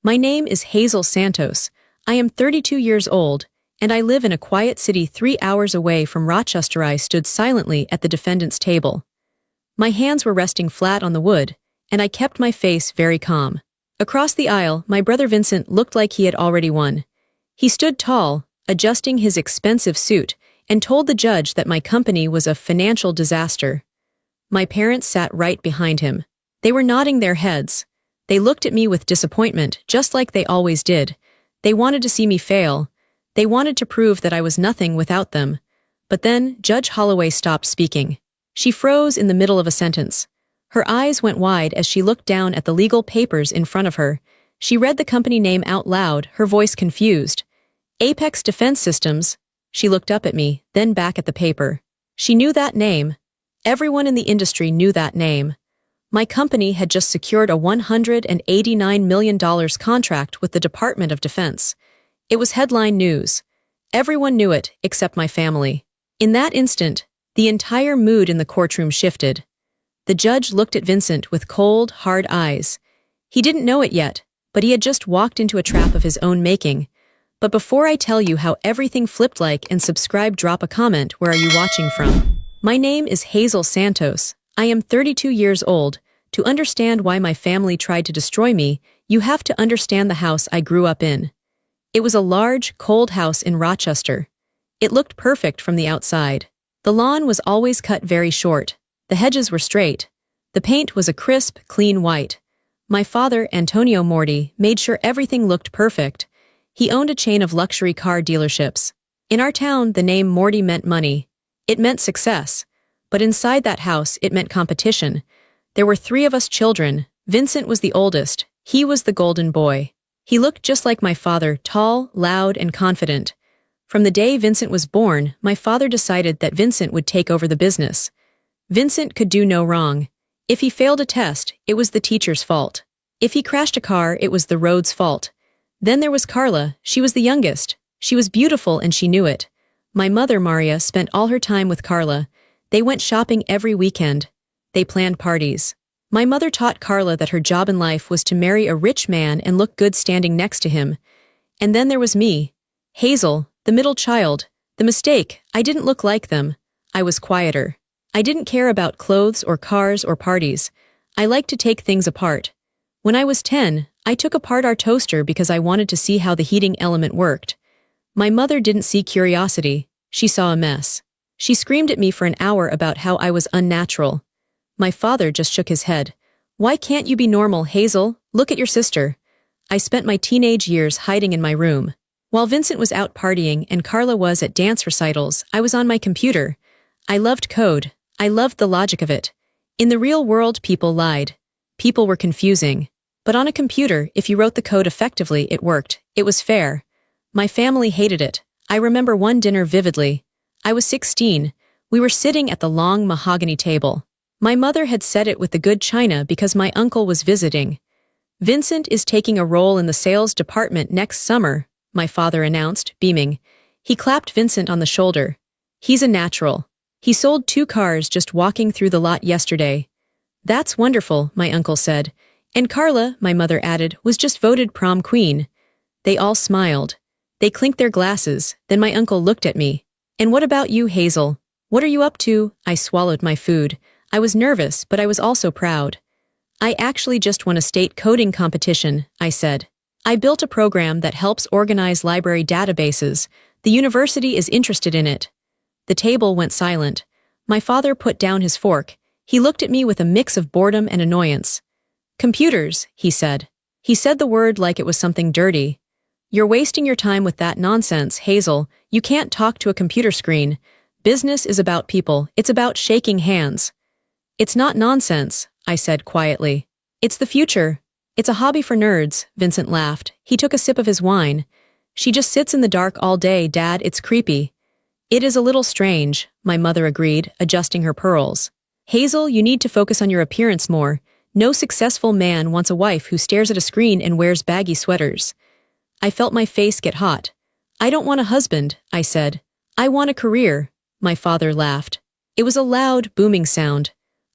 My name is Hazel Santos. I am 32 years old, and I live in a quiet city 3 hours away from Rochester. I stood silently at the defendant's table. My hands were resting flat on the wood, and I kept my face very calm. Across the aisle, my brother Vincent looked like he had already won. He stood tall, adjusting his expensive suit, and told the judge that my company was a financial disaster. My parents sat right behind him. They were nodding their heads. They looked at me with disappointment, just like they always did. They wanted to see me fail. They wanted to prove that I was nothing without them. But then, Judge Holloway stopped speaking. She froze in the middle of a sentence. Her eyes went wide as she looked down at the legal papers in front of her. She read the company name out loud, her voice confused. Apex Defense Systems. She looked up at me, then back at the paper. She knew that name. Everyone in the industry knew that name. My company had just secured a $189 million contract with the Department of Defense. It was headline news. Everyone knew it, except my family. In that instant, the entire mood in the courtroom shifted. The judge looked at Vincent with cold, hard eyes. He didn't know it yet, but he had just walked into a trap of his own making. But before I tell you how everything flipped, like and subscribe, drop a comment. Where are you watching from? My name is Hazel Santos. I am 32 years old. To understand why my family tried to destroy me, you have to understand the house I grew up in. It was a large, cold house in Rochester. It looked perfect from the outside. The lawn was always cut very short. The hedges were straight. The paint was a crisp, clean white. My father, Antonio Morty, made sure everything looked perfect. He owned a chain of luxury car dealerships. In our town, the name Morty meant money. It meant success. But inside that house, it meant competition. There were 3 of us children. Vincent was the oldest. He was the golden boy. He looked just like my father, tall, loud, and confident. From the day Vincent was born, my father decided that Vincent would take over the business. Vincent could do no wrong. If he failed a test, it was the teacher's fault. If he crashed a car, it was the road's fault. Then there was Carla. She was the youngest. She was beautiful and she knew it. My mother, Maria, spent all her time with Carla. They went shopping every weekend. They planned parties. My mother taught Carla that her job in life was to marry a rich man and look good standing next to him. And then there was me. Hazel, the middle child. The mistake, I didn't look like them. I was quieter. I didn't care about clothes or cars or parties. I liked to take things apart. When I was 10, I took apart our toaster because I wanted to see how the heating element worked. My mother didn't see curiosity. She saw a mess. She screamed at me for an hour about how I was unnatural. My father just shook his head. Why can't you be normal, Hazel? Look at your sister. I spent my teenage years hiding in my room. While Vincent was out partying and Carla was at dance recitals, I was on my computer. I loved code. I loved the logic of it. In the real world, people lied. People were confusing. But on a computer, if you wrote the code effectively, it worked. It was fair. My family hated it. I remember one dinner vividly. I was 16. We were sitting at the long mahogany table. My mother had set it with the good china because my uncle was visiting. Vincent is taking a role in the sales department next summer, my father announced, beaming. He clapped Vincent on the shoulder. He's a natural. He sold 2 cars just walking through the lot yesterday. That's wonderful, my uncle said. And Carla, my mother added, was just voted prom queen. They all smiled. They clinked their glasses. Then my uncle looked at me. And what about you, Hazel? What are you up to? I swallowed my food. I was nervous, but I was also proud. I actually just won a state coding competition, I said. I built a program that helps organize library databases. The university is interested in it. The table went silent. My father put down his fork. He looked at me with a mix of boredom and annoyance. Computers, he said. He said the word like it was something dirty. You're wasting your time with that nonsense, Hazel. You can't talk to a computer screen. Business is about people. It's about shaking hands. It's not nonsense, I said quietly. It's the future. It's a hobby for nerds, Vincent laughed. He took a sip of his wine. She just sits in the dark all day, Dad. It's creepy. It is a little strange, my mother agreed, adjusting her pearls. Hazel, you need to focus on your appearance more. No successful man wants a wife who stares at a screen and wears baggy sweaters. I felt my face get hot. I don't want a husband, I said. I want a career, my father laughed. It was a loud, booming sound.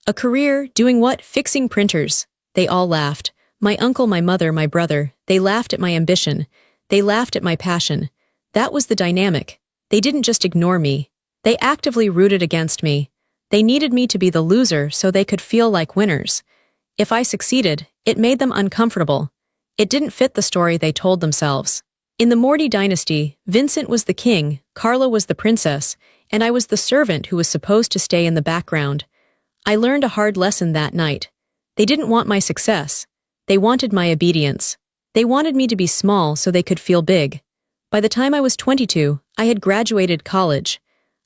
A career, doing what? Fixing printers. They all laughed. My uncle, my mother, my brother, they laughed at my ambition. They laughed at my passion. That was the dynamic. They didn't just ignore me. They actively rooted against me. They needed me to be the loser so they could feel like winners. If I succeeded, it made them uncomfortable. It didn't fit the story they told themselves. In the Morty dynasty, Vincent was the king, Carla was the princess, and I was the servant who was supposed to stay in the background. I learned a hard lesson that night. They didn't want my success. They wanted my obedience. They wanted me to be small so they could feel big. By the time I was 22, I had graduated college.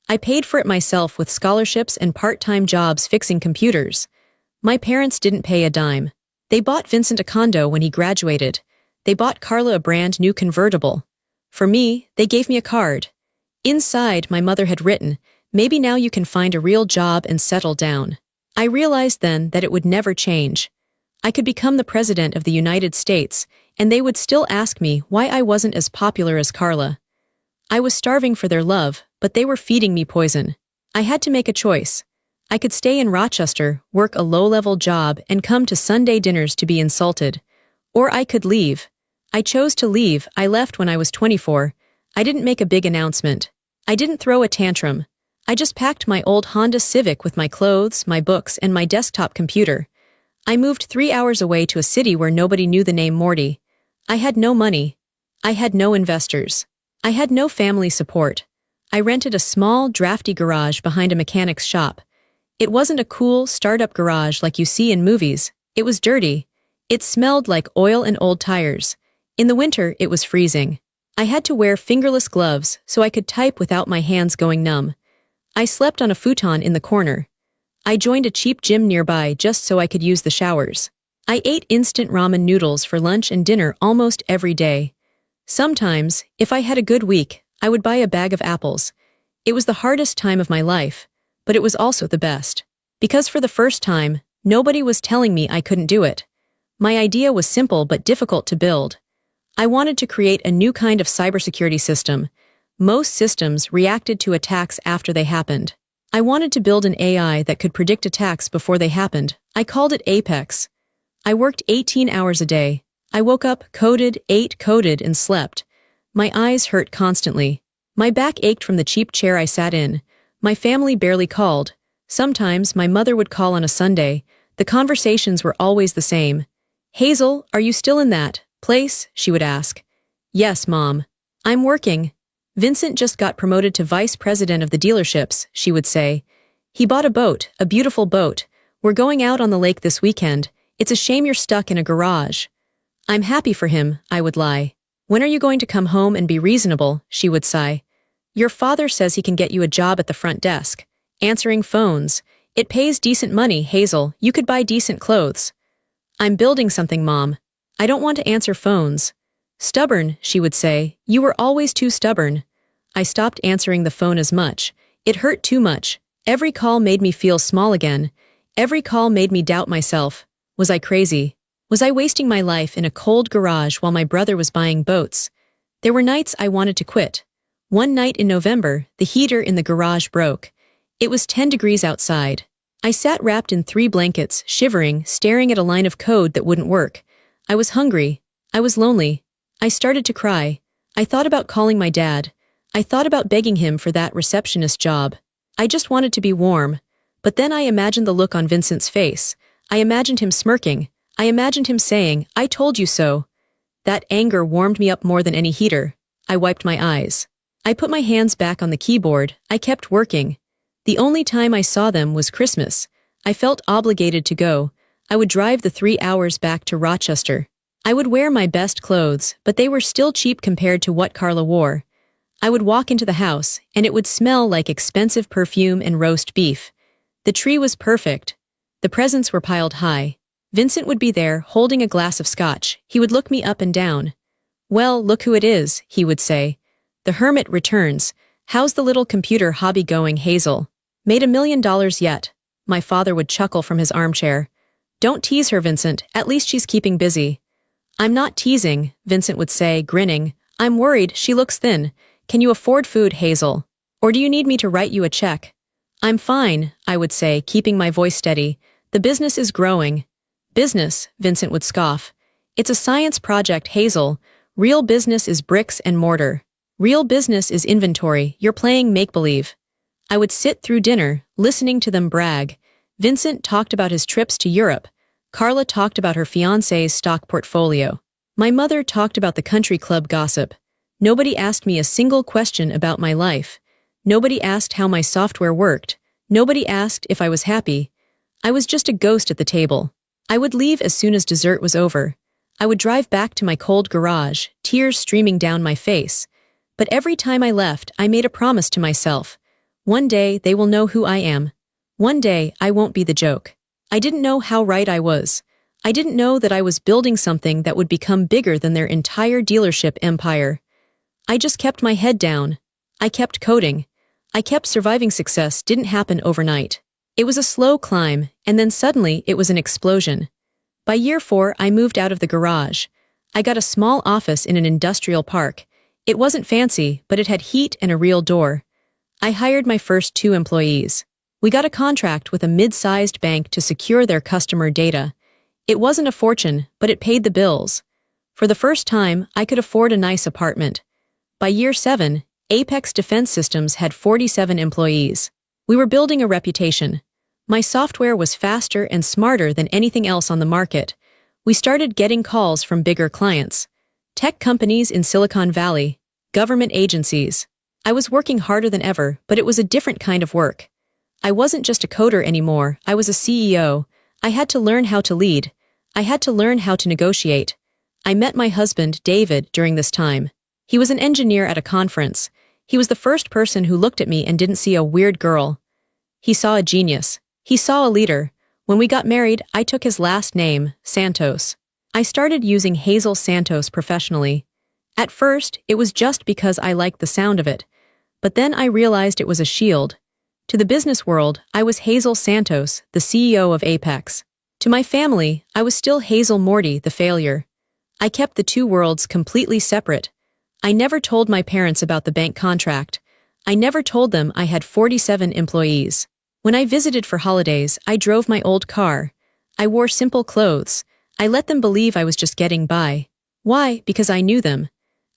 I paid for it myself with scholarships and part-time jobs fixing computers. My parents didn't pay a dime. They bought Vincent a condo when he graduated. They bought Carla a brand new convertible. For me, they gave me a card. Inside, my mother had written, "Maybe now you can find a real job and settle down." I realized then that it would never change. I could become the president of the United States, and they would still ask me why I wasn't as popular as Carla. I was starving for their love, but they were feeding me poison. I had to make a choice. I could stay in Rochester, work a low-level job, and come to Sunday dinners to be insulted. Or I could leave. I chose to leave. I left when I was 24. I didn't make a big announcement. I didn't throw a tantrum. I just packed my old Honda Civic with my clothes, my books, and my desktop computer. I moved 3 hours away to a city where nobody knew the name Morty. I had no money. I had no investors. I had no family support. I rented a small, drafty garage behind a mechanic's shop. It wasn't a cool, startup garage like you see in movies. It was dirty. It smelled like oil and old tires. In the winter, it was freezing. I had to wear fingerless gloves so I could type without my hands going numb. I slept on a futon in the corner. I joined a cheap gym nearby just so I could use the showers. I ate instant ramen noodles for lunch and dinner almost every day. Sometimes, if I had a good week, I would buy a bag of apples. It was the hardest time of my life, but it was also the best. Because for the first time, nobody was telling me I couldn't do it. My idea was simple but difficult to build. I wanted to create a new kind of cybersecurity system. Most systems reacted to attacks after they happened. I wanted to build an AI that could predict attacks before they happened. I called it Apex. I worked 18 hours a day. I woke up, coded, ate, coded, and slept. My eyes hurt constantly. My back ached from the cheap chair I sat in. My family barely called. Sometimes my mother would call on a Sunday. The conversations were always the same. "Hazel, are you still in that place?" she would ask. "Yes, Mom. I'm working." "Vincent just got promoted to vice president of the dealerships," she would say. "He bought a boat, a beautiful boat. We're going out on the lake this weekend. It's a shame you're stuck in a garage." "I'm happy for him," I would lie. "When are you going to come home and be reasonable?" she would sigh. "Your father says he can get you a job at the front desk. Answering phones. It pays decent money, Hazel. You could buy decent clothes." "I'm building something, Mom. I don't want to answer phones." "Stubborn," she would say. "You were always too stubborn." I stopped answering the phone as much. It hurt too much. Every call made me feel small again. Every call made me doubt myself. Was I crazy? Was I wasting my life in a cold garage while my brother was buying boats? There were nights I wanted to quit. One night in November, the heater in the garage broke. It was 10 degrees outside. I sat wrapped in 3 blankets, shivering, staring at a line of code that wouldn't work. I was hungry. I was lonely. I started to cry. I thought about calling my dad. I thought about begging him for that receptionist job. I just wanted to be warm. But then I imagined the look on Vincent's face. I imagined him smirking. I imagined him saying, "I told you so." That anger warmed me up more than any heater. I wiped my eyes. I put my hands back on the keyboard. I kept working. The only time I saw them was Christmas. I felt obligated to go. I would drive the 3 hours back to Rochester. I would wear my best clothes, but they were still cheap compared to what Carla wore. I would walk into the house, and it would smell like expensive perfume and roast beef. The tree was perfect. The presents were piled high. Vincent would be there, holding a glass of scotch. He would look me up and down. "Well, look who it is," he would say. "The hermit returns. How's the little computer hobby going, Hazel? Made $1 million yet?" My father would chuckle from his armchair. "Don't tease her, Vincent. At least she's keeping busy." "I'm not teasing," Vincent would say, grinning. "I'm worried. She looks thin. Can you afford food, Hazel? Or do you need me to write you a check?" "I'm fine," I would say, keeping my voice steady. "The business is growing." "Business," Vincent would scoff. It's a science project, Hazel. Real business is bricks and mortar. Real business is inventory. You're playing make-believe. I would sit through dinner, listening to them brag. Vincent talked about his trips to Europe. Carla talked about her fiancé's stock portfolio. My mother talked about the country club gossip. Nobody asked me a single question about my life. Nobody asked how my software worked. Nobody asked if I was happy. I was just a ghost at the table. I would leave as soon as dessert was over. I would drive back to my cold garage, tears streaming down my face. But every time I left, I made a promise to myself. One day, they will know who I am. One day, I won't be the joke. I didn't know how right I was. I didn't know that I was building something that would become bigger than their entire dealership empire. I just kept my head down. I kept coding. I kept surviving. Success didn't happen overnight. It was a slow climb, and then suddenly it was an explosion. By year 4, I moved out of the garage. I got a small office in an industrial park. It wasn't fancy, but it had heat and a real door. I hired my first 2 employees. We got a contract with a mid-sized bank to secure their customer data. It wasn't a fortune, but it paid the bills. For the first time, I could afford a nice apartment. By year 7, Apex Defense Systems had 47 employees. We were building a reputation. My software was faster and smarter than anything else on the market. We started getting calls from bigger clients. Tech companies in Silicon Valley, government agencies. I was working harder than ever, but it was a different kind of work. I wasn't just a coder anymore, I was a CEO. I had to learn how to lead. I had to learn how to negotiate. I met my husband, David, during this time. He was an engineer at a conference. He was the first person who looked at me and didn't see a weird girl. He saw a genius. He saw a leader. When we got married, I took his last name, Santos. I started using Hazel Santos professionally. At first, it was just because I liked the sound of it. But then I realized it was a shield. To the business world, I was Hazel Santos, the CEO of Apex. To my family, I was still Hazel Morty, the failure. I kept the 2 worlds completely separate. I never told my parents about the bank contract. I never told them I had 47 employees. When I visited for holidays, I drove my old car. I wore simple clothes. I let them believe I was just getting by. Why? Because I knew them.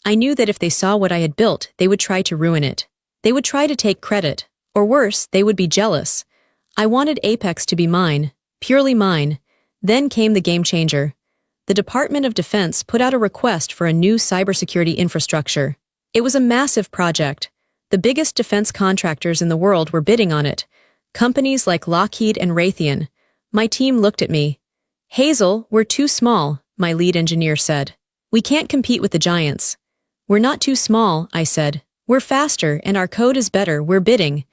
I knew that if they saw what I had built, they would try to ruin it. They would try to take credit. Or worse, they would be jealous. I wanted Apex to be mine, purely mine. Then came the game changer. The Department of Defense put out a request for a new cybersecurity infrastructure. It was a massive project. The biggest defense contractors in the world were bidding on it. Companies like Lockheed and Raytheon. My team looked at me. Hazel, we're too small, my lead engineer said. We can't compete with the giants. We're not too small, I said. We're faster and our code is better, we're bidding.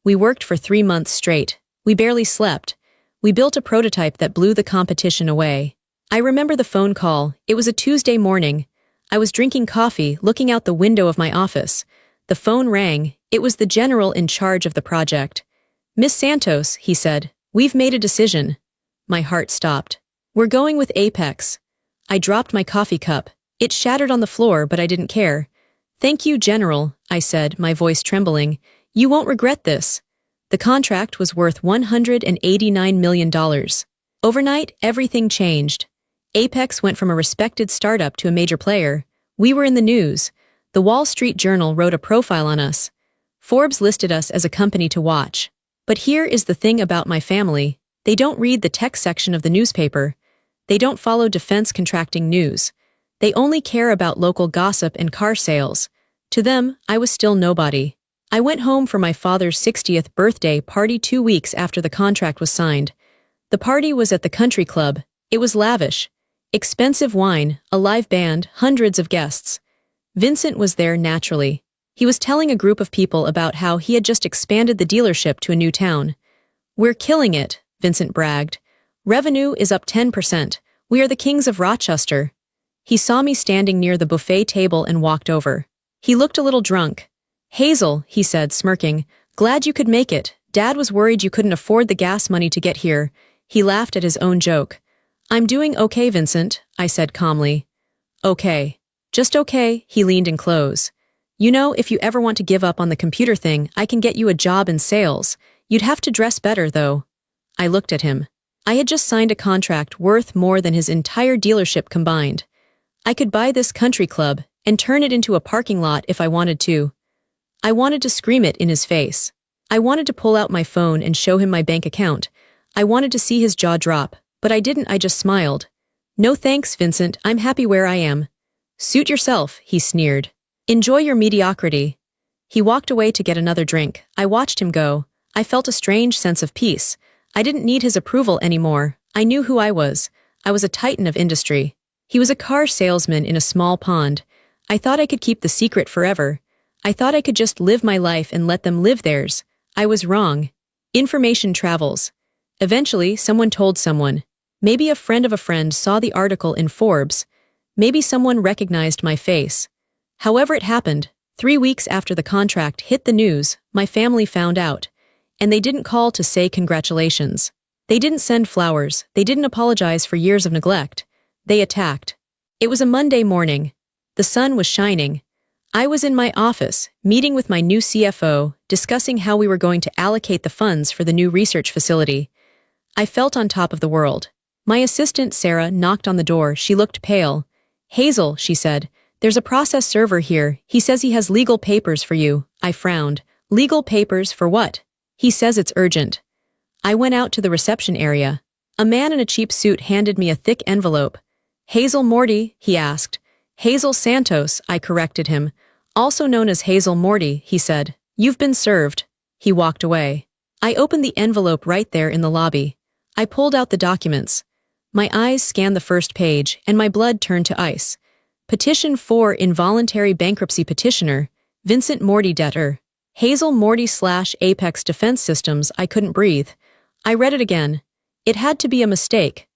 We worked for 3 months straight. We barely slept. We built a prototype that blew the competition away. I remember the phone call. It was a Tuesday morning. I was drinking coffee, looking out the window of my office. The phone rang. It was the general in charge of the project. Miss Santos, he said, we've made a decision. My heart stopped. We're going with Apex. I dropped my coffee cup. It shattered on the floor, but I didn't care. Thank you, General, I said, my voice trembling. You won't regret this. The contract was worth $189 million. Overnight, everything changed. Apex went from a respected startup to a major player. We were in the news. The Wall Street Journal wrote a profile on us. Forbes listed us as a company to watch. But here is the thing about my family. They don't read the tech section of the newspaper. They don't follow defense contracting news. They only care about local gossip and car sales. To them, I was still nobody. I went home for my father's 60th birthday party 2 weeks after the contract was signed. The party was at the country club. It was lavish. Expensive wine, a live band, hundreds of guests. Vincent was there naturally. He was telling a group of people about how he had just expanded the dealership to a new town. We're killing it, Vincent bragged. Revenue is up 10%. We are the kings of Rochester. He saw me standing near the buffet table and walked over. He looked a little drunk. Hazel, he said, smirking, glad you could make it. Dad was worried you couldn't afford the gas money to get here. He laughed at his own joke. I'm doing okay, Vincent, I said calmly. Okay. Just okay, he leaned in close. You know, if you ever want to give up on the computer thing, I can get you a job in sales. You'd have to dress better, though. I looked at him. I had just signed a contract worth more than his entire dealership combined. I could buy this country club and turn it into a parking lot if I wanted to. I wanted to scream it in his face. I wanted to pull out my phone and show him my bank account. I wanted to see his jaw drop, but I didn't. I just smiled. "No thanks, Vincent, I'm happy where I am." "Suit yourself," he sneered. "Enjoy your mediocrity." He walked away to get another drink. I watched him go. I felt a strange sense of peace. I didn't need his approval anymore. I knew who I was. I was a titan of industry. He was a car salesman in a small pond. I thought I could keep the secret forever. I thought I could just live my life and let them live theirs. I was wrong. Information travels. Eventually, someone told someone. Maybe a friend of a friend saw the article in Forbes. Maybe someone recognized my face. However it happened, 3 weeks after the contract hit the news, my family found out. And they didn't call to say congratulations. They didn't send flowers. They didn't apologize for years of neglect. They attacked. It was a Monday morning. The sun was shining. I was in my office, meeting with my new CFO, discussing how we were going to allocate the funds for the new research facility. I felt on top of the world. My assistant, Sarah, knocked on the door. She looked pale. "Hazel," she said, "there's a process server here. He says he has legal papers for you." I frowned. "Legal papers for what?" "He says it's urgent." I went out to the reception area. A man in a cheap suit handed me a thick envelope. "Hazel Morty?" he asked. "Hazel Santos," I corrected him. "Also known as Hazel Morty," he said. "You've been served." He walked away. I opened the envelope right there in the lobby. I pulled out the documents. My eyes scanned the first page, and my blood turned to ice. Petition for involuntary bankruptcy petitioner, Vincent Morty debtor. Hazel Morty/Apex Defense Systems. I couldn't breathe. I read it again. It had to be a mistake.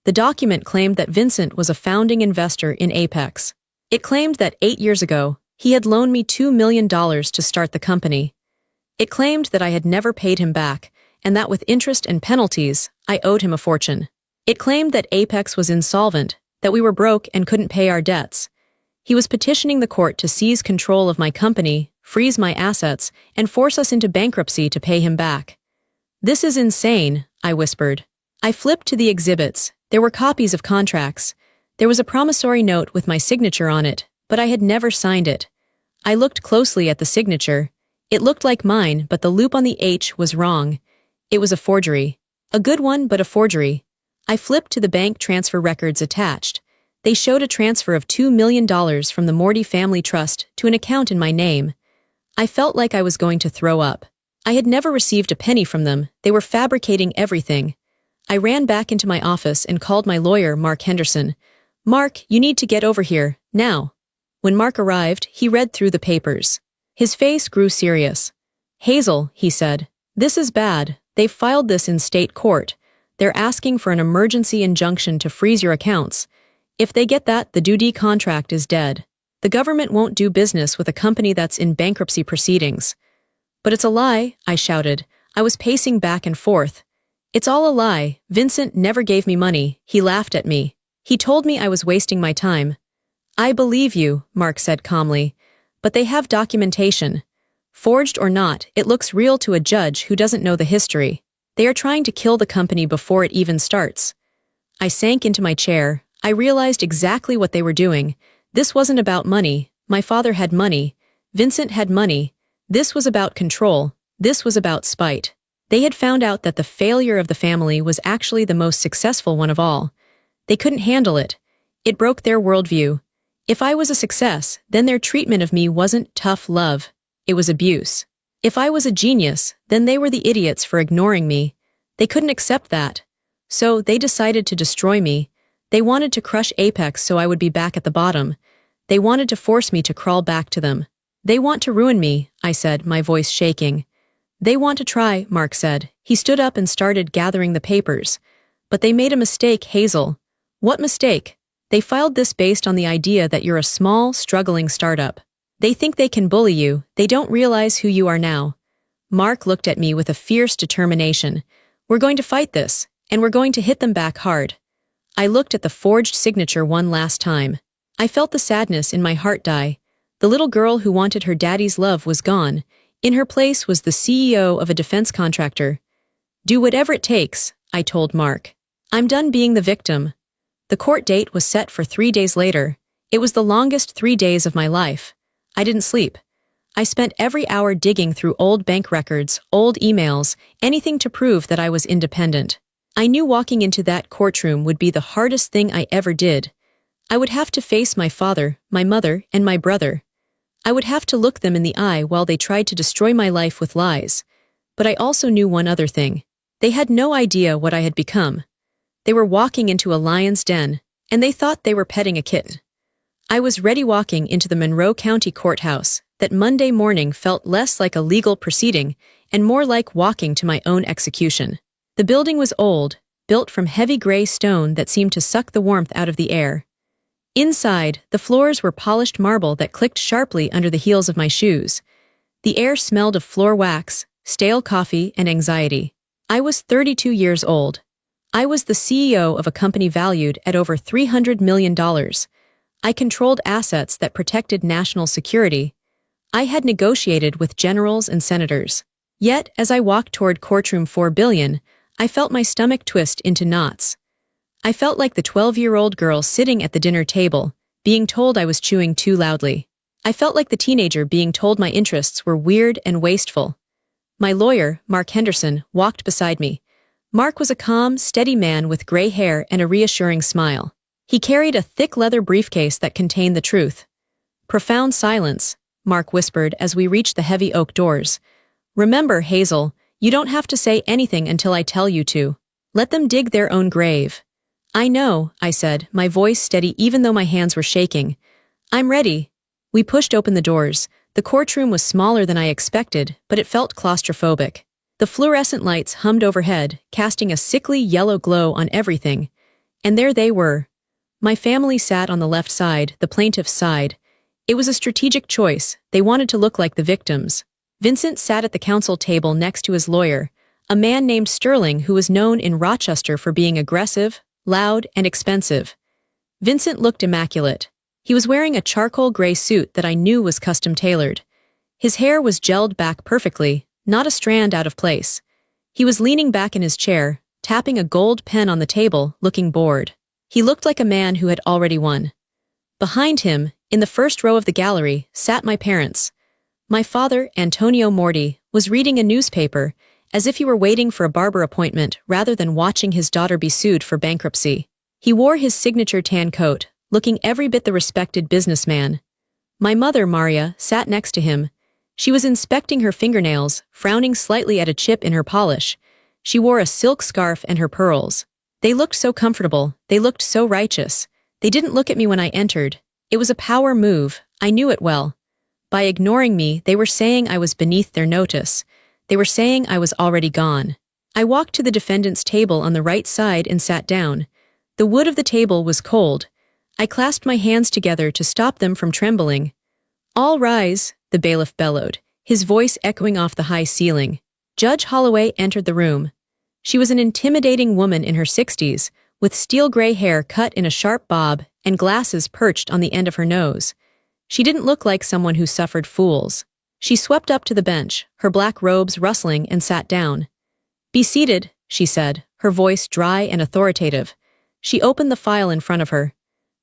The document claimed that Vincent was a founding investor in Apex. It claimed that 8 years ago, he had loaned me $2 million to start the company. It claimed that I had never paid him back, and that with interest and penalties, I owed him a fortune. It claimed that Apex was insolvent, that we were broke and couldn't pay our debts. He was petitioning the court to seize control of my company, freeze my assets, and force us into bankruptcy to pay him back. "This is insane," I whispered. I flipped to the exhibits. There were copies of contracts. There was a promissory note with my signature on it, but I had never signed it. I looked closely at the signature. It looked like mine, but the loop on the H was wrong. It was a forgery. A good one, but a forgery. I flipped to the bank transfer records attached. They showed a transfer of $2 million from the Morty Family Trust to an account in my name. I felt like I was going to throw up. I had never received a penny from them. They were fabricating everything. I ran back into my office and called my lawyer, Mark Henderson. "Mark, you need to get over here, now." When Mark arrived, he read through the papers. His face grew serious. "Hazel," he said, "this is bad. They've filed this in state court. They're asking for an emergency injunction to freeze your accounts. If they get that, the Dudi contract is dead. The government won't do business with a company that's in bankruptcy proceedings." "But it's a lie," I shouted. I was pacing back and forth. "It's all a lie. Vincent never gave me money." He laughed at me. He told me I was wasting my time. "I believe you," Mark said calmly. "But they have documentation. Forged or not, it looks real to a judge who doesn't know the history. They are trying to kill the company before it even starts." I sank into my chair. I realized exactly what they were doing. This wasn't about money. My father had money. Vincent had money. This was about control. This was about spite. They had found out that the failure of the family was actually the most successful one of all. They couldn't handle it. It broke their worldview. If I was a success, then their treatment of me wasn't tough love. It was abuse. If I was a genius, then they were the idiots for ignoring me. They couldn't accept that. So they decided to destroy me. They wanted to crush Apex so I would be back at the bottom. They wanted to force me to crawl back to them. "They want to ruin me," I said, my voice shaking. "They want to try," Mark said. He stood up and started gathering the papers. "But they made a mistake, Hazel." "What mistake?" "They filed this based on the idea that you're a small, struggling startup. They think they can bully you. They don't realize who you are now." Mark looked at me with a fierce determination. "We're going to fight this, and we're going to hit them back hard." I looked at the forged signature one last time. I felt the sadness in my heart die. The little girl who wanted her daddy's love was gone. In her place was the CEO of a defense contractor. "Do whatever it takes," I told Mark. I'm done being the victim. The court date was set for 3 days later. It was the longest 3 days of my life. I didn't sleep. I spent every hour digging through old bank records, old emails, anything to prove that I was independent. I knew walking into that courtroom would be the hardest thing I ever did. I would have to face my father, my mother, and my brother. I would have to look them in the eye while they tried to destroy my life with lies. But I also knew one other thing. They had no idea what I had become. They were walking into a lion's den, and they thought they were petting a kitten. I was ready walking into the Monroe County Courthouse. That Monday morning felt less like a legal proceeding and more like walking to my own execution. The building was old, built from heavy gray stone that seemed to suck the warmth out of the air. Inside, the floors were polished marble that clicked sharply under the heels of my shoes. The air smelled of floor wax, stale coffee, and anxiety. I was 32 years old. I was the CEO of a company valued at over $300 million. I controlled assets that protected national security. I had negotiated with generals and senators. Yet, as I walked toward courtroom 4 billion, I felt my stomach twist into knots. I felt like the 12-year-old girl sitting at the dinner table, being told I was chewing too loudly. I felt like the teenager being told my interests were weird and wasteful. My lawyer, Mark Henderson, walked beside me. Mark was a calm, steady man with gray hair and a reassuring smile. He carried a thick leather briefcase that contained the truth. Profound silence, Mark whispered as we reached the heavy oak doors. Remember, Hazel, you don't have to say anything until I tell you to. Let them dig their own grave. I know, I said, my voice steady even though my hands were shaking. I'm ready. We pushed open the doors. The courtroom was smaller than I expected, but it felt claustrophobic. The fluorescent lights hummed overhead, casting a sickly yellow glow on everything. And there they were. My family sat on the left side, the plaintiff's side. It was a strategic choice. They wanted to look like the victims. Vincent sat at the counsel table next to his lawyer, a man named Sterling who was known in Rochester for being aggressive, loud, and expensive. Vincent looked immaculate. He was wearing a charcoal gray suit that I knew was custom-tailored. His hair was gelled back perfectly, not a strand out of place. He was leaning back in his chair, tapping a gold pen on the table, looking bored. He looked like a man who had already won. Behind him, in the first row of the gallery, sat my parents. My father, Antonio Morty, was reading a newspaper, as if he were waiting for a barber appointment rather than watching his daughter be sued for bankruptcy. He wore his signature tan coat, looking every bit the respected businessman. My mother, Maria, sat next to him. She was inspecting her fingernails, frowning slightly at a chip in her polish. She wore a silk scarf and her pearls. They looked so comfortable, they looked so righteous. They didn't look at me when I entered. It was a power move, I knew it well. By ignoring me, they were saying I was beneath their notice. They were saying I was already gone. I walked to the defendant's table on the right side and sat down. The wood of the table was cold. I clasped my hands together to stop them from trembling. All rise, the bailiff bellowed, his voice echoing off the high ceiling. Judge Holloway entered the room. She was an intimidating woman in her 60s, with steel gray hair cut in a sharp bob and glasses perched on the end of her nose. She didn't look like someone who suffered fools. She swept up to the bench, her black robes rustling, and sat down. Be seated, she said, her voice dry and authoritative. She opened the file in front of her.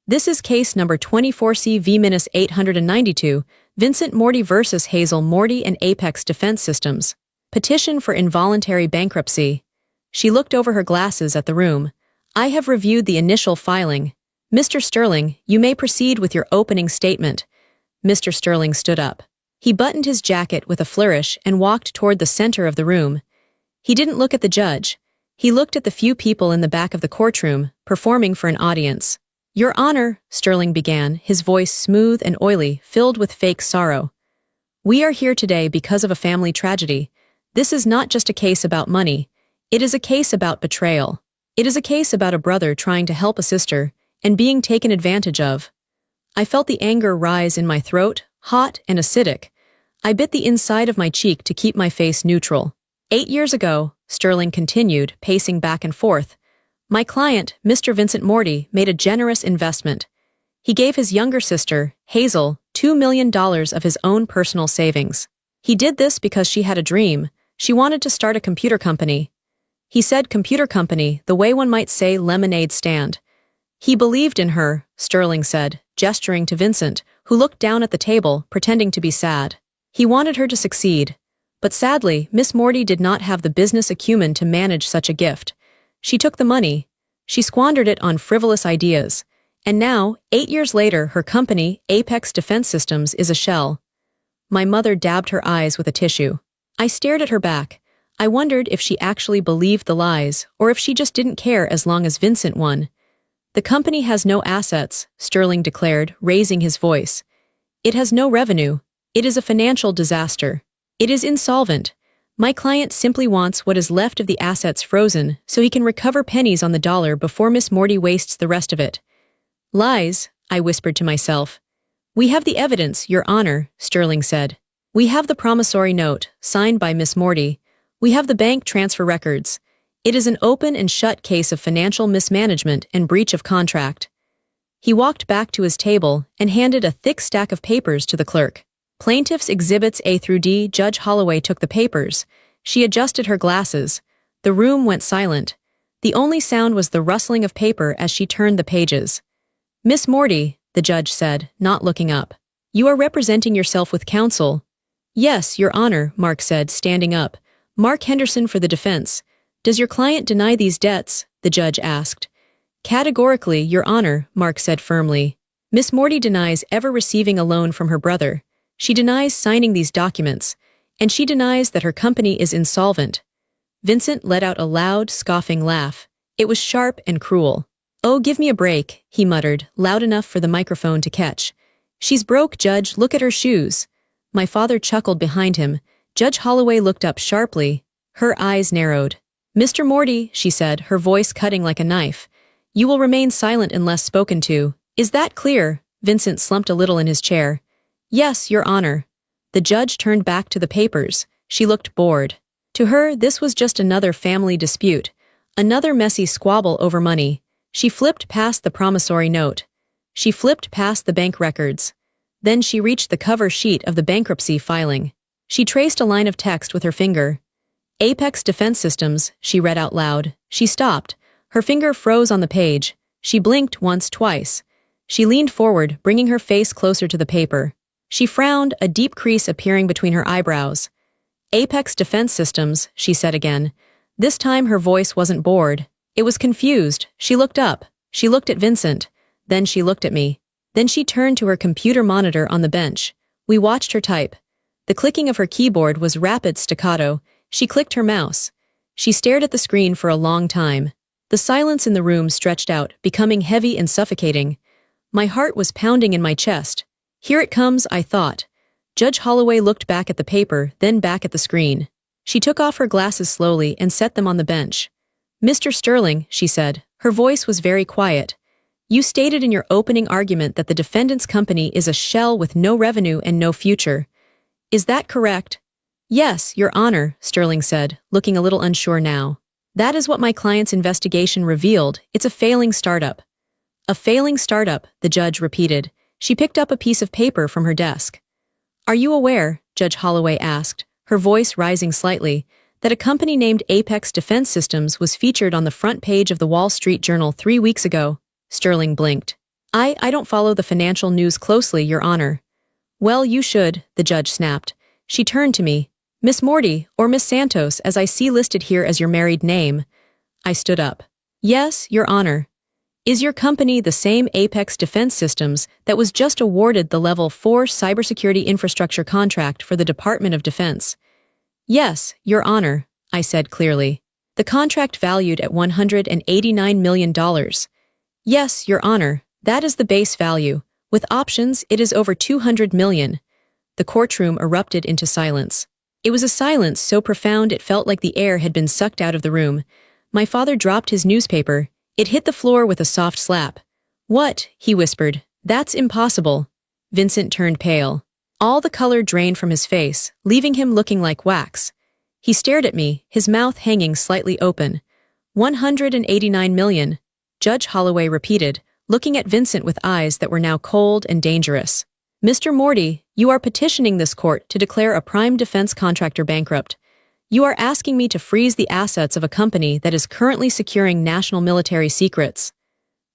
This is case number 24CV-892, Vincent Morty versus Hazel Morty and Apex Defense Systems. Petition for involuntary bankruptcy. She looked over her glasses at the room. I have reviewed the initial filing. Mr. Sterling, you may proceed with your opening statement. Mr. Sterling stood up. He buttoned his jacket with a flourish and walked toward the center of the room. He didn't look at the judge. He looked at the few people in the back of the courtroom, performing for an audience. Your Honor, Sterling began, his voice smooth and oily, filled with fake sorrow. We are here today because of a family tragedy. This is not just a case about money. It is a case about betrayal. It is a case about a brother trying to help a sister and being taken advantage of. I felt the anger rise in my throat, hot and acidic. I bit the inside of my cheek to keep my face neutral. 8 years ago, Sterling continued, pacing back and forth, my client, Mr. Vincent Morty, made a generous investment. He gave his younger sister, Hazel, $2 million of his own personal savings. He did this because she had a dream. She wanted to start a computer company. He said computer company, the way one might say lemonade stand. He believed in her, Sterling said, gesturing to Vincent, who looked down at the table, pretending to be sad. He wanted her to succeed. But sadly, Miss Morty did not have the business acumen to manage such a gift. She took the money. She squandered it on frivolous ideas. And now, 8 years later, her company, Apex Defense Systems, is a shell. My mother dabbed her eyes with a tissue. I stared at her back. I wondered if she actually believed the lies, or if she just didn't care as long as Vincent won. The company has no assets, Sterling declared, raising his voice. It has no revenue. It is a financial disaster. It is insolvent. My client simply wants what is left of the assets frozen so he can recover pennies on the dollar before Miss Morty wastes the rest of it. Lies, I whispered to myself. We have the evidence, Your Honor, Sterling said. We have the promissory note, signed by Miss Morty. We have the bank transfer records. It is an open and shut case of financial mismanagement and breach of contract. He walked back to his table and handed a thick stack of papers to the clerk. Plaintiff's Exhibits A through D. Judge Holloway took the papers. She adjusted her glasses. The room went silent. The only sound was the rustling of paper as she turned the pages. Miss Morty, the judge said, not looking up. You are representing yourself with counsel. Yes, Your Honor, Mark said, standing up. Mark Henderson for the defense. Does your client deny these debts? The judge asked. Categorically, Your Honor, Mark said firmly. Miss Morty denies ever receiving a loan from her brother. She denies signing these documents. And she denies that her company is insolvent. Vincent let out a loud, scoffing laugh. It was sharp and cruel. Oh, give me a break, he muttered, loud enough for the microphone to catch. She's broke, Judge, look at her shoes. My father chuckled behind him. Judge Holloway looked up sharply. Her eyes narrowed. Mr. Morty, she said, her voice cutting like a knife. You will remain silent unless spoken to. Is that clear? Vincent slumped a little in his chair. Yes, Your Honor. The judge turned back to the papers. She looked bored. To her, this was just another family dispute. Another messy squabble over money. She flipped past the promissory note. She flipped past the bank records. Then she reached the cover sheet of the bankruptcy filing. She traced a line of text with her finger. Apex Defense Systems, she read out loud. She stopped. Her finger froze on the page. She blinked once, twice. She leaned forward, bringing her face closer to the paper. She frowned, a deep crease appearing between her eyebrows. Apex Defense Systems, she said again. This time her voice wasn't bored. It was confused. She looked up. She looked at Vincent. Then she looked at me. Then she turned to her computer monitor on the bench. We watched her type. The clicking of her keyboard was rapid staccato. She clicked her mouse. She stared at the screen for a long time. The silence in the room stretched out, becoming heavy and suffocating. My heart was pounding in my chest. Here it comes, I thought. Judge Holloway looked back at the paper, then back at the screen. She took off her glasses slowly and set them on the bench. Mr. Sterling, she said. Her voice was very quiet. You stated in your opening argument that the defendant's company is a shell with no revenue and no future. Is that correct? Yes, Your Honor, Sterling said, looking a little unsure now. That is what my client's investigation revealed. It's a failing startup. A failing startup, the judge repeated. She picked up a piece of paper from her desk. Are you aware, Judge Holloway asked, her voice rising slightly, that a company named Apex Defense Systems was featured on the front page of the Wall Street Journal 3 weeks ago? Sterling blinked. I don't follow the financial news closely, Your Honor. Well, you should, the judge snapped. She turned to me. Miss Morty, or Miss Santos, as I see listed here as your married name. I stood up. Yes, Your Honor. Is your company the same Apex Defense Systems that was just awarded the Level 4 cybersecurity infrastructure contract for the Department of Defense? Yes, Your Honor, I said clearly. The contract valued at $189 million. Yes, Your Honor, that is the base value. With options, it is over $200 million. The courtroom erupted into silence. It was a silence so profound it felt like the air had been sucked out of the room. My father dropped his newspaper. It hit the floor with a soft slap. What? He whispered. That's impossible. Vincent turned pale. All the color drained from his face, leaving him looking like wax. He stared at me, his mouth hanging slightly open. $189 million. Judge Holloway repeated, looking at Vincent with eyes that were now cold and dangerous. Mr. Morty, you are petitioning this court to declare a prime defense contractor bankrupt. You are asking me to freeze the assets of a company that is currently securing national military secrets.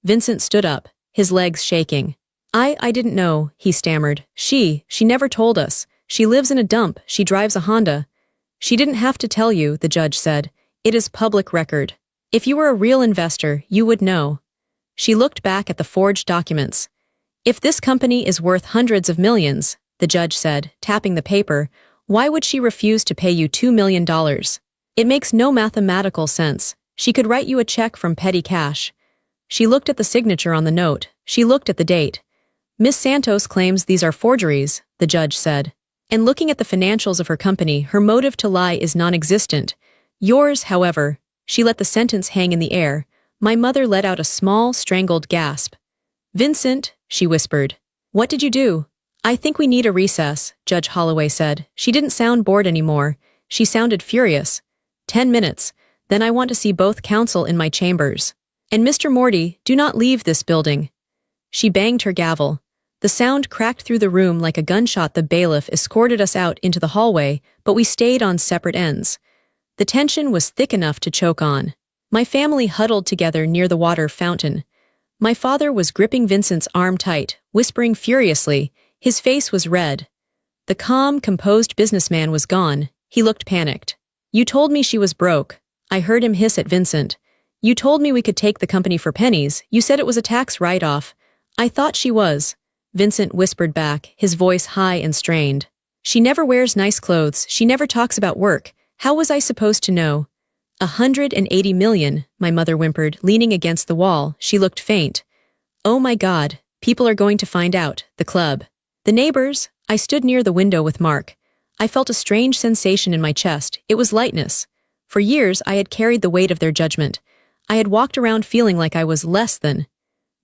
Vincent stood up, his legs shaking. I didn't know, he stammered. She never told us. She lives in a dump, she drives a Honda. She didn't have to tell you, the judge said. It is public record. If you were a real investor, you would know. She looked back at the forged documents. If this company is worth hundreds of millions, the judge said, tapping the paper, why would she refuse to pay you $2 million? It makes no mathematical sense. She could write you a check from petty cash. She looked at the signature on the note. She looked at the date. Miss Santos claims these are forgeries, the judge said. And looking at the financials of her company, her motive to lie is non-existent. Yours, however, she let the sentence hang in the air. My mother let out a small, strangled gasp. Vincent, she whispered. What did you do? I think we need a recess, Judge Holloway said. She didn't sound bored anymore. She sounded furious. 10 minutes, then I want to see both counsel in my chambers. And Mr. Morty, do not leave this building. She banged her gavel. The sound cracked through the room like a gunshot. The bailiff escorted us out into the hallway, but we stayed on separate ends. The tension was thick enough to choke on. My family huddled together near the water fountain. My father was gripping Vincent's arm tight, whispering furiously. His face was red. The calm, composed businessman was gone. He looked panicked. You told me she was broke. I heard him hiss at Vincent. You told me we could take the company for pennies. You said it was a tax write-off. I thought she was. Vincent whispered back, his voice high and strained. She never wears nice clothes. She never talks about work. How was I supposed to know? 180 million, my mother whimpered, leaning against the wall. She looked faint. Oh my God, people are going to find out. The club. The neighbors. I stood near the window with Mark. I felt a strange sensation in my chest. It was lightness. For years I had carried the weight of their judgment. I had walked around feeling like I was less than.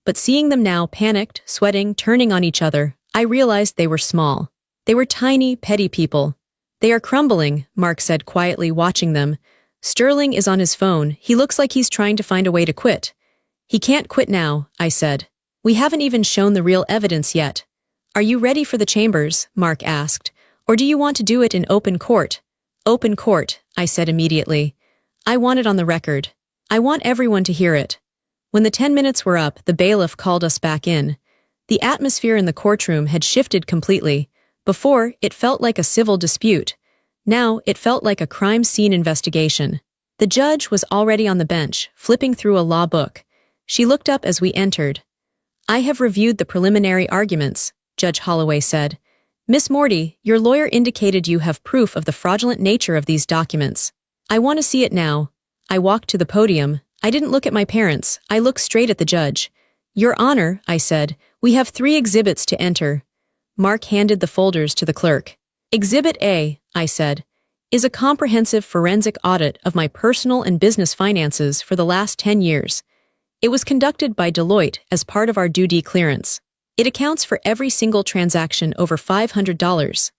But seeing them now, panicked, sweating, turning on each other, I realized they were small. They were tiny, petty people. They are crumbling, Mark said quietly, watching them. Sterling is on his phone. He looks like he's trying to find a way to quit. He can't quit now, I said. We haven't even shown the real evidence yet. Are you ready for the chambers? Mark asked. Or do you want to do it in open court? Open court, I said immediately. I want it on the record. I want everyone to hear it. When the 10 minutes were up, the bailiff called us back in. The atmosphere in the courtroom had shifted completely. Before, it felt like a civil dispute. Now, it felt like a crime scene investigation. The judge was already on the bench, flipping through a law book. She looked up as we entered. I have reviewed the preliminary arguments, Judge Holloway said. Miss Morty, your lawyer indicated you have proof of the fraudulent nature of these documents. I want to see it now. I walked to the podium. I didn't look at my parents. I looked straight at the judge. Your Honor, I said, we have 3 exhibits to enter. Mark handed the folders to the clerk. Exhibit A, I said, is a comprehensive forensic audit of my personal and business finances for the last 10 years. It was conducted by Deloitte as part of our due clearance. It accounts for every single transaction over $500.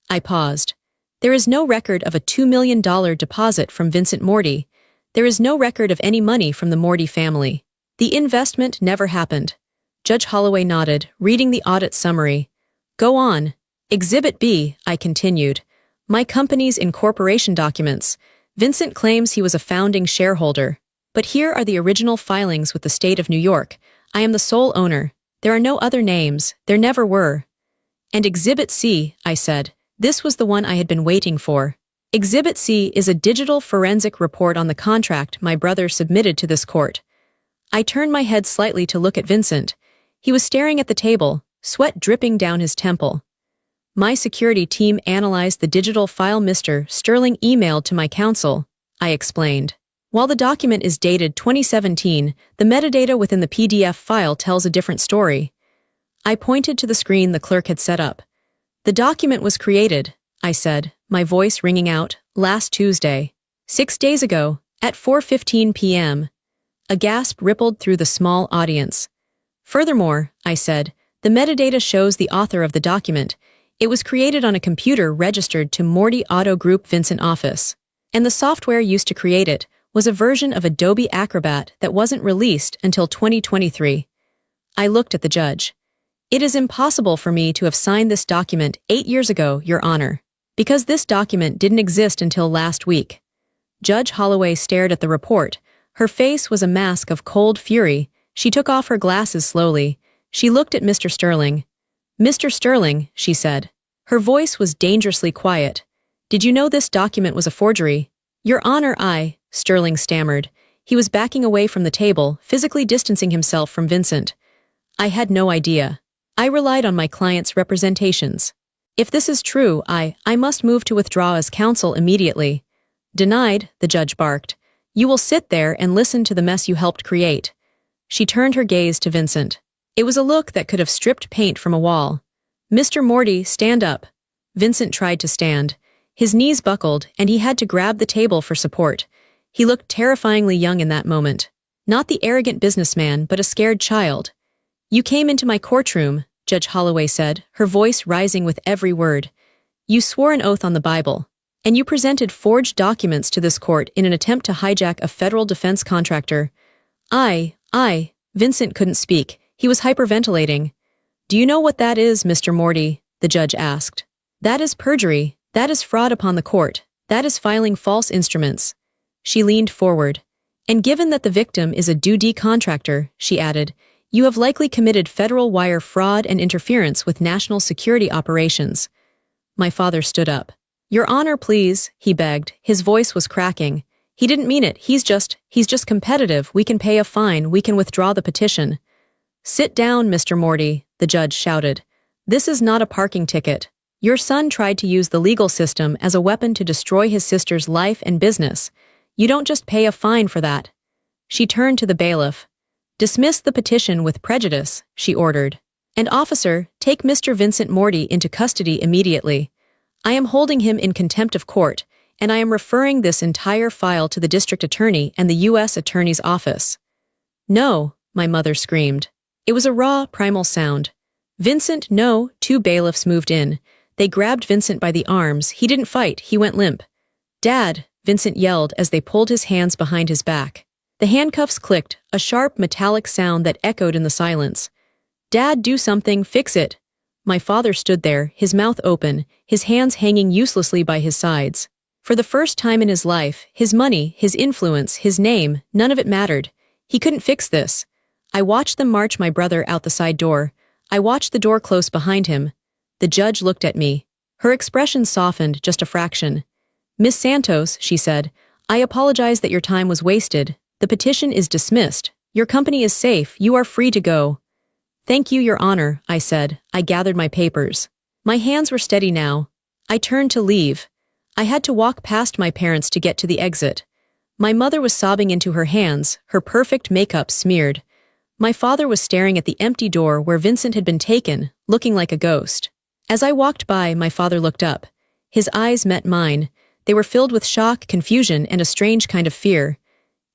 I paused. There is no record of a $2 million deposit from Vincent Morty. There is no record of any money from the Morty family. The investment never happened. Judge Holloway nodded, reading the audit summary. Go on. Exhibit B, I continued. My company's incorporation documents. Vincent claims he was a founding shareholder. But here are the original filings with the state of New York. I am the sole owner. There are no other names. There never were. And Exhibit C, I said. This was the one I had been waiting for. Exhibit C is a digital forensic report on the contract my brother submitted to this court. I turned my head slightly to look at Vincent. He was staring at the table, sweat dripping down his temple. My security team analyzed the digital file Mr. Sterling emailed to my counsel, I explained. While the document is dated 2017, the metadata within the PDF file tells a different story. I pointed to the screen the clerk had set up. The document was created, I said, my voice ringing out, last Tuesday. 6 days ago, at 4:15 p.m. A gasp rippled through the small audience. Furthermore, I said, the metadata shows the author of the document. It was created on a computer registered to Morty Auto Group Vincent Office. And the software used to create it was a version of Adobe Acrobat that wasn't released until 2023. I looked at the judge. It is impossible for me to have signed this document 8 years ago, Your Honor. Because this document didn't exist until last week. Judge Holloway stared at the report. Her face was a mask of cold fury. She took off her glasses slowly. She looked at Mr. Sterling. "Mr. Sterling," she said. Her voice was dangerously quiet. "Did you know this document was a forgery?" "Your Honor, Sterling stammered. He was backing away from the table, physically distancing himself from Vincent. "I had no idea. I relied on my client's representations. If this is true, I must move to withdraw as counsel immediately." "Denied," the judge barked. "You will sit there and listen to the mess you helped create." She turned her gaze to Vincent. It was a look that could have stripped paint from a wall. "Mr. Morty, stand up." Vincent tried to stand. His knees buckled, and he had to grab the table for support. He looked terrifyingly young in that moment. Not the arrogant businessman, but a scared child. "You came into my courtroom," Judge Holloway said, her voice rising with every word. "You swore an oath on the Bible. And you presented forged documents to this court in an attempt to hijack a federal defense contractor." Vincent couldn't speak. He was hyperventilating. "Do you know what that is, Mr. Morty?" the judge asked. "That is perjury. That is fraud upon the court. That is filing false instruments." She leaned forward. "And given that the victim is a 2D contractor," she added, "you have likely committed federal wire fraud and interference with national security operations." My father stood up. "Your Honor, please," he begged. His voice was cracking. "He didn't mean it. He's just competitive. We can pay a fine. We can withdraw the petition." "Sit down, Mr. Morty," the judge shouted. "This is not a parking ticket. Your son tried to use the legal system as a weapon to destroy his sister's life and business. You don't just pay a fine for that." She turned to the bailiff. "Dismiss the petition with prejudice," she ordered. "And officer, take Mr. Vincent Morty into custody immediately. I am holding him in contempt of court, and I am referring this entire file to the district attorney and the U.S. Attorney's office." "No," my mother screamed. It was a raw, primal sound. "Vincent, no." Two bailiffs moved in. They grabbed Vincent by the arms. He didn't fight. He went limp. "Dad," Vincent yelled as they pulled his hands behind his back. The handcuffs clicked, a sharp, metallic sound that echoed in the silence. "Dad, do something, fix it." My father stood there, his mouth open, his hands hanging uselessly by his sides. For the first time in his life, his money, his influence, his name, none of it mattered. He couldn't fix this. I watched them march my brother out the side door. I watched the door close behind him. The judge looked at me. Her expression softened just a fraction. "Miss Santos," she said, "I apologize that your time was wasted. The petition is dismissed. Your company is safe. You are free to go." "Thank you, Your Honor," I said. I gathered my papers. My hands were steady now. I turned to leave. I had to walk past my parents to get to the exit. My mother was sobbing into her hands, her perfect makeup smeared. My father was staring at the empty door where Vincent had been taken, looking like a ghost. As I walked by, my father looked up. His eyes met mine. They were filled with shock, confusion, and a strange kind of fear.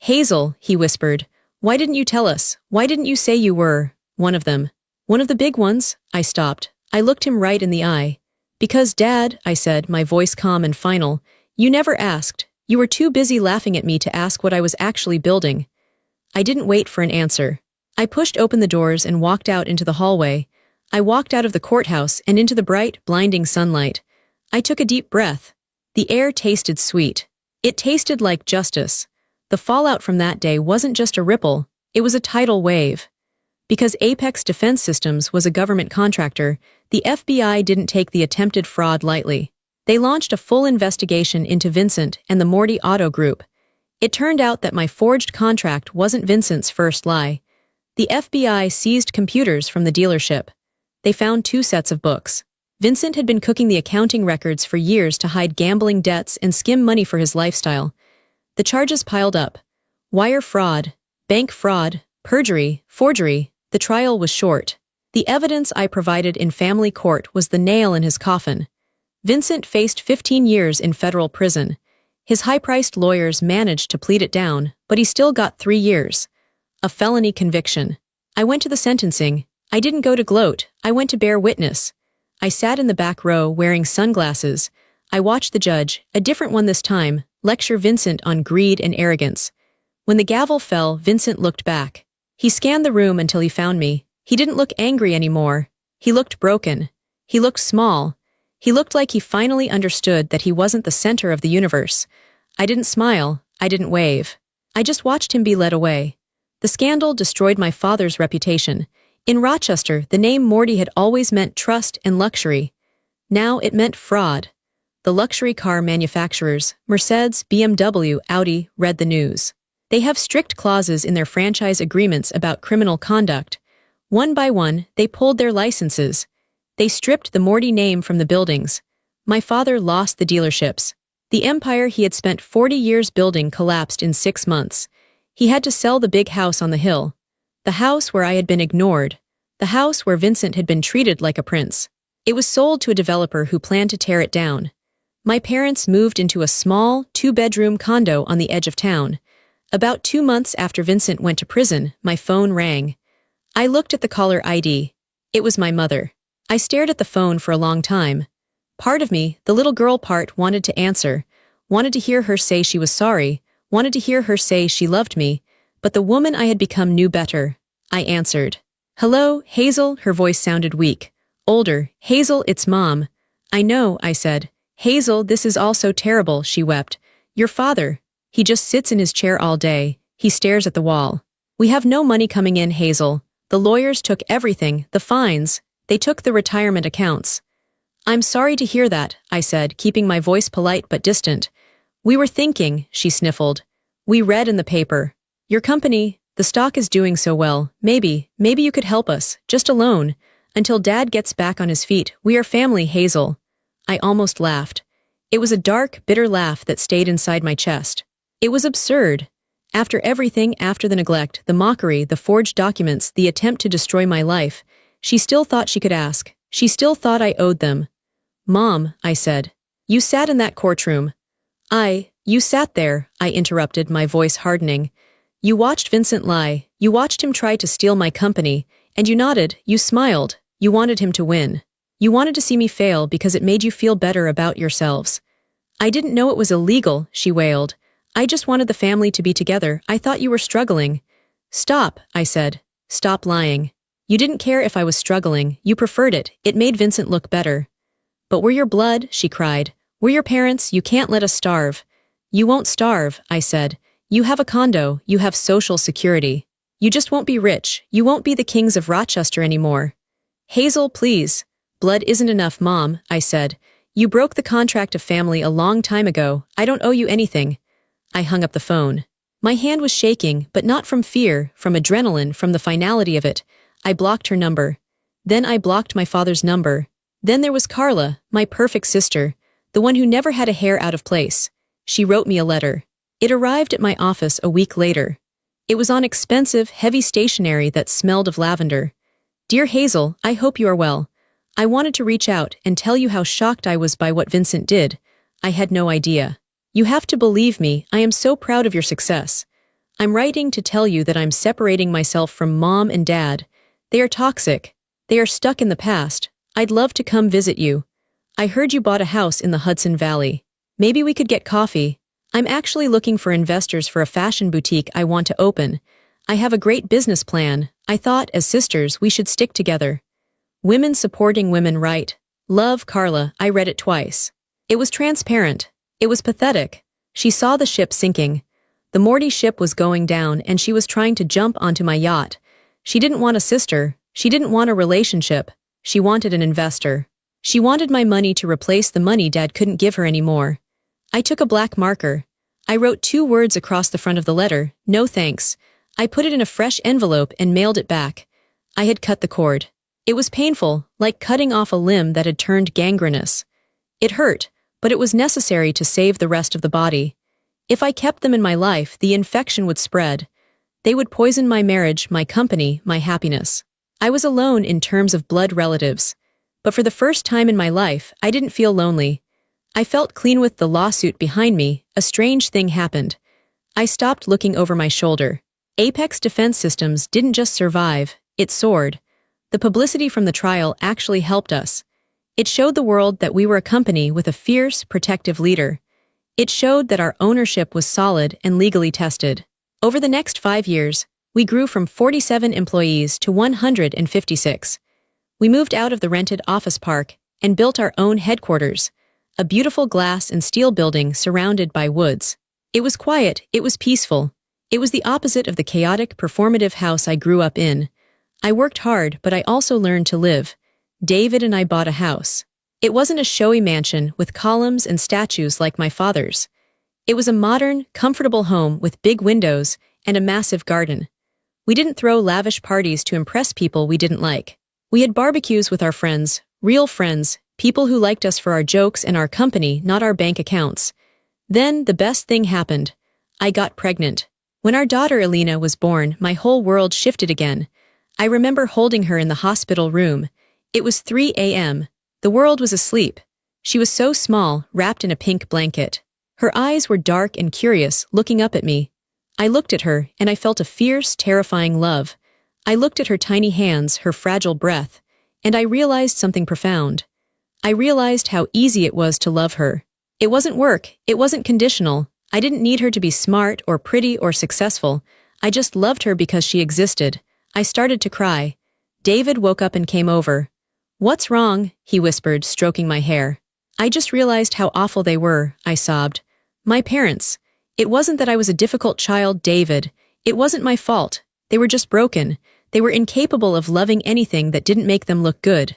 "Hazel," he whispered, "why didn't you tell us? Why didn't you say you were one of them?" "One of the big ones?" I stopped. I looked him right in the eye. "Because, Dad," I said, my voice calm and final, "you never asked. You were too busy laughing at me to ask what I was actually building." I didn't wait for an answer. I pushed open the doors and walked out into the hallway. I walked out of the courthouse and into the bright, blinding sunlight. I took a deep breath. The air tasted sweet. It tasted like justice. The fallout from that day wasn't just a ripple, it was a tidal wave. Because Apex Defense Systems was a government contractor, the FBI didn't take the attempted fraud lightly. They launched a full investigation into Vincent and the Morty Auto Group. It turned out that my forged contract wasn't Vincent's first lie. The FBI seized computers from the dealership. They found 2 sets of books. Vincent had been cooking the accounting records for years to hide gambling debts and skim money for his lifestyle. The charges piled up. Wire fraud, bank fraud, perjury, forgery. The trial was short. The evidence I provided in family court was the nail in his coffin. Vincent faced 15 years in federal prison. His high-priced lawyers managed to plead it down, but he still got 3 years. A felony conviction. I went to the sentencing. I didn't go to gloat. I went to bear witness. I sat in the back row wearing sunglasses. I watched the judge, a different one this time, lecture Vincent on greed and arrogance. When the gavel fell, Vincent looked back. He scanned the room until he found me. He didn't look angry anymore. He looked broken. He looked small. He looked like he finally understood that he wasn't the center of the universe. I didn't smile, I didn't wave. I just watched him be led away. The scandal destroyed my father's reputation. In Rochester, the name Morty had always meant trust and luxury. Now it meant fraud. The luxury car manufacturers, Mercedes, BMW, Audi, read the news. They have strict clauses in their franchise agreements about criminal conduct. One by one, they pulled their licenses. They stripped the Morty name from the buildings. My father lost the dealerships. The empire he had spent 40 years building collapsed in 6 months. He had to sell the big house on the hill. The house where I had been ignored. The house where Vincent had been treated like a prince. It was sold to a developer who planned to tear it down. My parents moved into a small, 2-bedroom condo on the edge of town. About 2 months after Vincent went to prison, my phone rang. I looked at the caller ID. It was my mother. I stared at the phone for a long time. Part of me, the little girl part, wanted to answer, wanted to hear her say she was sorry, wanted to hear her say she loved me, but the woman I had become knew better. I answered. "Hello, Hazel," her voice sounded weak. Older. "Hazel, it's Mom." "I know," I said. "Hazel, this is all so terrible," she wept. "Your father. He just sits in his chair all day. He stares at the wall. We have no money coming in, Hazel. The lawyers took everything, the fines. They took the retirement accounts." "I'm sorry to hear that," I said, keeping my voice polite but distant. "We were thinking," she sniffled. "We read in the paper. Your company, the stock is doing so well. Maybe you could help us, just a loan. Until Dad gets back on his feet, we are family, Hazel." I almost laughed. It was a dark, bitter laugh that stayed inside my chest. It was absurd. After everything, after the neglect, the mockery, the forged documents, the attempt to destroy my life, she still thought she could ask. She still thought I owed them. "Mom," I said. "You sat in that courtroom." You sat there," I interrupted, my voice hardening. "You watched Vincent lie. You watched him try to steal my company, and you nodded, you smiled. You wanted him to win. You wanted to see me fail because it made you feel better about yourselves." "I didn't know it was illegal," she wailed. "I just wanted the family to be together. I thought you were struggling." "Stop," I said. "Stop lying. You didn't care if I was struggling. You preferred it. It made Vincent look better." "But we're your blood," she cried. "We're your parents. You can't let us starve." "You won't starve," I said. "You have a condo. You have social security. You just won't be rich. You won't be the kings of Rochester anymore." "Hazel, please." "Blood isn't enough, Mom," I said. "You broke the contract of family a long time ago. I don't owe you anything." I hung up the phone. My hand was shaking, but not from fear, from adrenaline, from the finality of it. I blocked her number. Then I blocked my father's number. Then there was Carla, my perfect sister, the one who never had a hair out of place. She wrote me a letter. It arrived at my office a week later. It was on expensive, heavy stationery that smelled of lavender. "Dear Hazel, I hope you are well. I wanted to reach out and tell you how shocked I was by what Vincent did. I had no idea. You have to believe me, I am so proud of your success. I'm writing to tell you that I'm separating myself from Mom and Dad. They are toxic. They are stuck in the past. I'd love to come visit you. I heard you bought a house in the Hudson Valley. Maybe we could get coffee. I'm actually looking for investors for a fashion boutique I want to open. I have a great business plan. I thought, as sisters, we should stick together. Women supporting women, right? Love, Carla." I read it twice. It was transparent. It was pathetic. She saw the ship sinking. The Morty ship was going down, and she was trying to jump onto my yacht. She didn't want a sister. She didn't want a relationship. She wanted an investor. She wanted my money to replace the money Dad couldn't give her anymore. I took a black marker. I wrote 2 words across the front of the letter, "No thanks." I put it in a fresh envelope and mailed it back. I had cut the cord. It was painful, like cutting off a limb that had turned gangrenous. It hurt, but it was necessary to save the rest of the body. If I kept them in my life, the infection would spread. They would poison my marriage, my company, my happiness. I was alone in terms of blood relatives. But for the first time in my life, I didn't feel lonely. I felt clean. With the lawsuit behind me, a strange thing happened. I stopped looking over my shoulder. Apex Defense Systems didn't just survive, it soared. The publicity from the trial actually helped us. It showed the world that we were a company with a fierce, protective leader. It showed that our ownership was solid and legally tested. Over the next 5 years, we grew from 47 employees to 156. We moved out of the rented office park and built our own headquarters, a beautiful glass and steel building surrounded by woods. It was quiet, it was peaceful. It was the opposite of the chaotic, performative house I grew up in. I worked hard, but I also learned to live. David and I bought a house. It wasn't a showy mansion with columns and statues like my father's. It was a modern, comfortable home with big windows and a massive garden. We didn't throw lavish parties to impress people we didn't like. We had barbecues with our friends, real friends, people who liked us for our jokes and our company, not our bank accounts. Then, the best thing happened. I got pregnant. When our daughter Alina was born, my whole world shifted again. I remember holding her in the hospital room. It was 3 a.m. The world was asleep. She was so small, wrapped in a pink blanket. Her eyes were dark and curious, looking up at me. I looked at her, and I felt a fierce, terrifying love. I looked at her tiny hands, her fragile breath, and I realized something profound. I realized how easy it was to love her. It wasn't work, it wasn't conditional. I didn't need her to be smart or pretty or successful. I just loved her because she existed. I started to cry. David woke up and came over. "What's wrong?" he whispered, stroking my hair. "I just realized how awful they were," I sobbed. "My parents. It wasn't that I was a difficult child, David. It wasn't my fault. They were just broken. They were incapable of loving anything that didn't make them look good."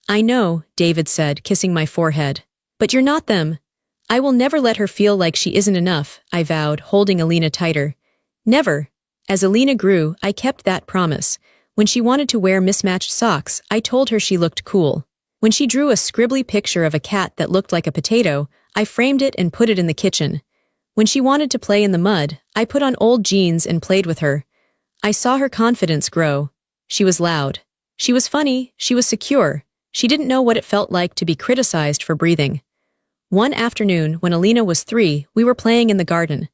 "I know," David said, kissing my forehead. "But you're not them." "I will never let her feel like she isn't enough," I vowed, holding Alina tighter. "Never." As Alina grew, I kept that promise. When she wanted to wear mismatched socks, I told her she looked cool. When she drew a scribbly picture of a cat that looked like a potato, I framed it and put it in the kitchen. When she wanted to play in the mud, I put on old jeans and played with her. I saw her confidence grow. She was loud. She was funny, she was secure. She didn't know what it felt like to be criticized for breathing. One afternoon, when Alina was 3, we were playing in the garden.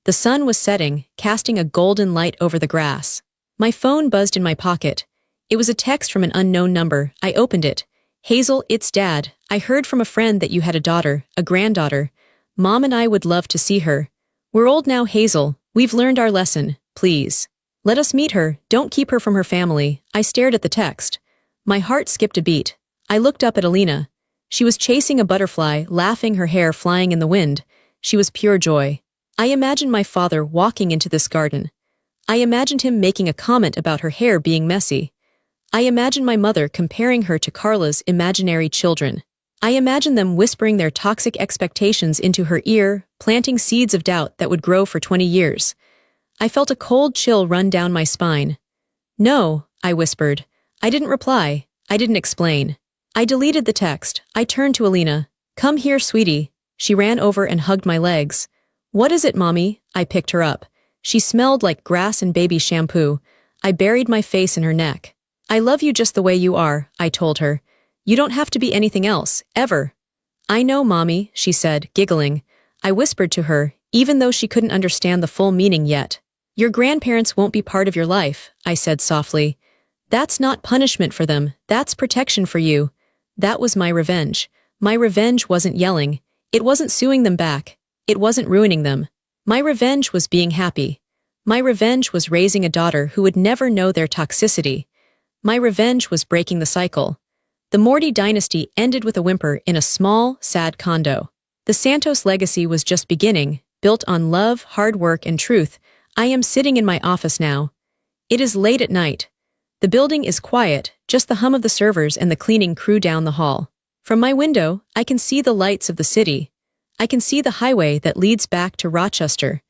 The sun was setting, casting a golden light over the grass. My phone buzzed in my pocket. It was a text from an unknown number. I opened it. "Hazel, it's Dad. I heard from a friend that you had a daughter, a granddaughter. Mom and I would love to see her. We're old now, Hazel. We've learned our lesson. Please. Let us meet her. Don't keep her from her family." I stared at the text. My heart skipped a beat. I looked up at Alina. She was chasing a butterfly, laughing, her hair flying in the wind. She was pure joy. I imagined my father walking into this garden. I imagined him making a comment about her hair being messy. I imagined my mother comparing her to Carla's imaginary children. I imagined them whispering their toxic expectations into her ear, planting seeds of doubt that would grow for 20 years. I felt a cold chill run down my spine. "No," I whispered. I didn't reply. I didn't explain. I deleted the text. I turned to Alina. "Come here, sweetie." She ran over and hugged my legs. "What is it, Mommy?" I picked her up. She smelled like grass and baby shampoo. I buried my face in her neck. "I love you just the way you are," I told her. "You don't have to be anything else, ever." "I know, Mommy," she said, giggling. I whispered to her, even though she couldn't understand the full meaning yet. "Your grandparents won't be part of your life," I said softly. "That's not punishment for them, that's protection for you." That was my revenge. My revenge wasn't yelling. It wasn't suing them back. It wasn't ruining them. My revenge was being happy. My revenge was raising a daughter who would never know their toxicity. My revenge was breaking the cycle. The Morty dynasty ended with a whimper in a small, sad condo. The Santos legacy was just beginning, built on love, hard work, and truth. I am sitting in my office now. It is late at night. The building is quiet, just the hum of the servers and the cleaning crew down the hall. From my window, I can see the lights of the city. I can see the highway that leads back to Rochester.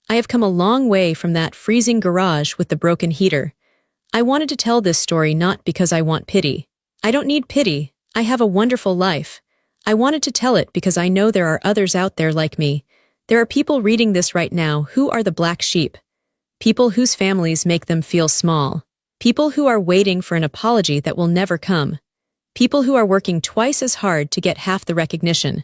I have come a long way from that freezing garage with the broken heater. I wanted to tell this story not because I want pity. I don't need pity. I have a wonderful life. I wanted to tell it because I know there are others out there like me. There are people reading this right now who are the black sheep. People whose families make them feel small. People who are waiting for an apology that will never come. People who are working twice as hard to get half the recognition.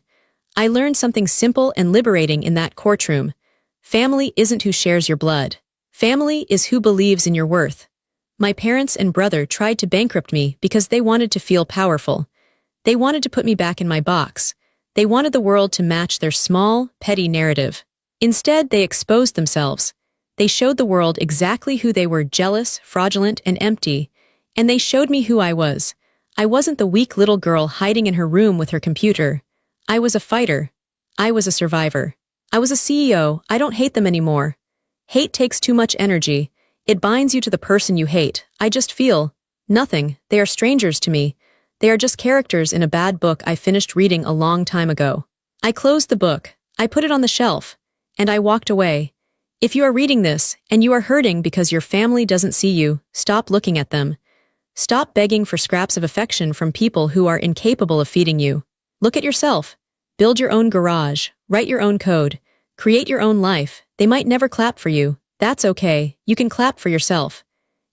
I learned something simple and liberating in that courtroom. Family isn't who shares your blood. Family is who believes in your worth. My parents and brother tried to bankrupt me because they wanted to feel powerful. They wanted to put me back in my box. They wanted the world to match their small, petty narrative. Instead, they exposed themselves. They showed the world exactly who they were: jealous, fraudulent, and empty. And they showed me who I was. I wasn't the weak little girl hiding in her room with her computer. I was a fighter. I was a survivor. I was a CEO. I don't hate them anymore. Hate takes too much energy. It binds you to the person you hate. I just feel nothing. They are strangers to me. They are just characters in a bad book I finished reading a long time ago. I closed the book. I put it on the shelf. And I walked away. If you are reading this, and you are hurting because your family doesn't see you, stop looking at them. Stop begging for scraps of affection from people who are incapable of feeding you. Look at yourself. Build your own garage. Write your own code. Create your own life. They might never clap for you. That's okay. You can clap for yourself.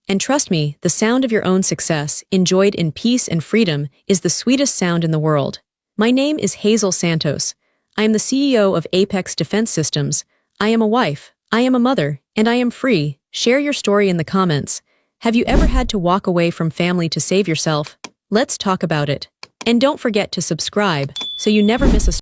And trust me, the sound of your own success, enjoyed in peace and freedom, is the sweetest sound in the world. My name is Hazel Santos. I am the CEO of Apex Defense Systems. I am a wife. I am a mother. And I am free. Share your story in the comments. Have you ever had to walk away from family to save yourself? Let's talk about it. And don't forget to subscribe, so you never miss a